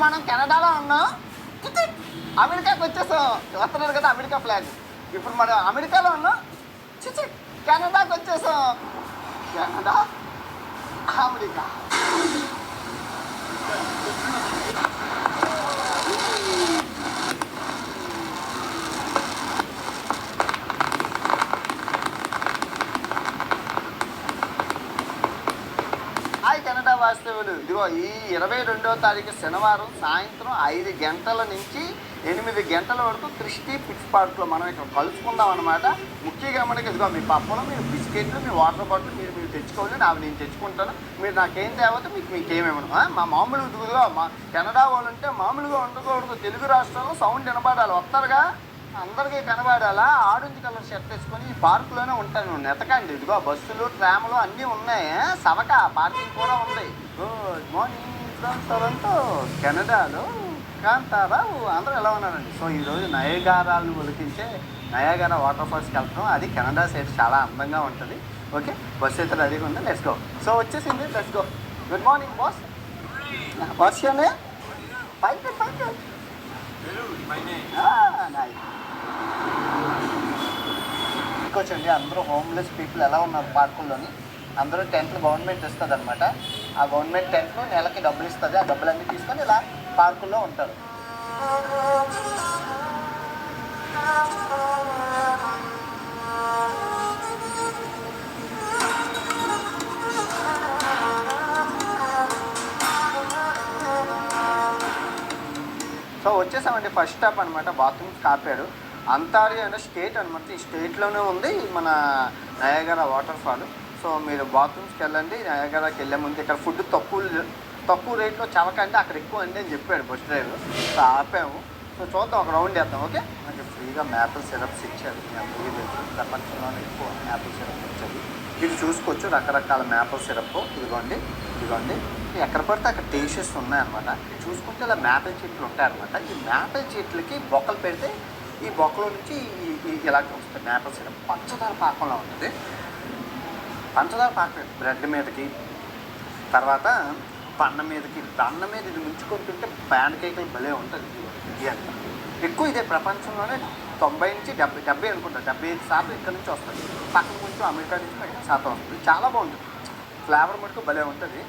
మనం కెనడాలో ఉన్నాం, అమెరికాకి వచ్చేసాం. చూస్తున్నారు కదా అమెరికా ఫ్లాగ్. ఇప్పుడు మనం అమెరికాలో ఉన్నాం, చిచి కెనడాకి వచ్చేసాం. Canada, America. హాయ్ కెనడా వాస్తవులు, ఇదిగో ఈ 22వ తారీఖు శనివారం సాయంత్రం 5 గంటల నుంచి 8 గంటల వరకు క్రిస్టీ ఫిష్ పార్క్లో మనం ఇక్కడ కలుసుకుందాం అనమాట. ముఖ్యంగా మనకి ఇదిగో మీ పప్పులు, మీ బిస్కెట్లు, మీ వాటర్ బాటిల్ మీరు తెచ్చుకోవాలి. నేను తెచ్చుకుంటాను. మీరు నాకేం తేవతో మీకేమేమను మా మామూలు ఇదిగో మా కెనడా వాళ్ళు అంటే మామూలుగా ఉండకూడదు. తెలుగు రాష్ట్రాల్లో సౌండ్ వినబడాలి. వస్తారుగా అందరికీ కనబడాలా. ఆరెంజ్ కలర్ షర్ట్ వేసుకొని ఈ పార్కులోనే ఉంటాను. నెతకండి ఇదిగో బస్సులు, ట్రాములు అన్నీ ఉన్నాయి. సవక పార్కింగ్ కూడా ఉంది. గుడ్ మార్నింగ్ ఫ్రమ్ టొరంటో, కెనడాలో కాంతారావు. అందరూ ఎలా ఉన్నారండి? సో ఈరోజు నయగారాలను ఒలికించే నయాగారా వాటర్ ఫాల్స్కి వెళ్తాం. అది కెనడా సైడ్ చాలా అందంగా ఉంటుంది. ఓకే, బస్సు అయితే రెడీగా ఉంది. Let's go. సో వచ్చేసింది, let's go. Good morning boss. Boss నే పైకి పైకి ఇంకొచ్చండి. అందరూ హోమ్లెస్ పీపుల్ ఎలా ఉన్నారు పార్కుల్లోని. అందరూ టెంట్లు గవర్నమెంట్ ఇస్తుంది అనమాట. ఆ గవర్నమెంట్ టెంట్లు నెలకి డబ్బులు ఇస్తుంది. ఆ డబ్బులన్నీ తీసుకొని ఇలా పార్కుల్లో ఉంటారు. సో వచ్చేసామండి. ఫస్ట్ స్టాప్ అనమాట, బాత్రూమ్స్ కాపాడు. అంటారియో అనే స్టేట్ అనమాట. ఈ స్టేట్లోనే ఉంది మన నయాగరా వాటర్ ఫాల్. సో మీరు బాత్రూమ్స్కి వెళ్ళండి. నయాగరాకి వెళ్ళే ముందు ఇక్కడ ఫుడ్ తక్కువ రేట్లో చవకండి, అక్కడ ఎక్కువ అండి అని చెప్పాడు బస్ డ్రైవర్. సో ఆపాము. సో చూద్దాం, ఒక రౌండ్ వేద్దాం. ఓకే, మనకి ఫ్రీగా మ్యాపిల్ సిరప్స్ ఇచ్చారు. ప్రపంచంలోనే ఎక్కువ మ్యాపిల్ సిరప్ ఇచ్చారు. ఇది చూసుకోవచ్చు, రకరకాల మ్యాపిల్ సిరప్. ఇదిగోండి ఎక్కడ పడితే అక్కడ టేస్టెస్ ఉన్నాయన్నమాట. చూసుకుంటే ఇలా మ్యాపిల్ చెట్లు ఉంటాయన్నమాట. ఈ మ్యాపిల్ చెట్లకి బొక్కలు పెడితే ఈ బొక్కల నుంచి ఇలాగ వస్తుంది మ్యాపిల్ సిరప్. పంచదార పాకంలో ఉంటుంది. పంచదార పాకం బ్రెడ్ మీదకి, తర్వాత పన్న మీదకి, అన్న మీద ఇది ముంచుకొని తింటే ప్యాన్ కేకులు భలే ఉంటుంది. ఇది అంతా ఎక్కువ ఇదే ప్రపంచంలోనే 90 నుంచి 70 అనుకుంటా, 75% ఇక్కడ నుంచి వస్తుంది. పక్కన కొంచెం అమెరికా నుంచి 15% వస్తుంది. చాలా బాగుంటుంది. ఫ్లేవర్ మటుకు భలే ఉంటుంది.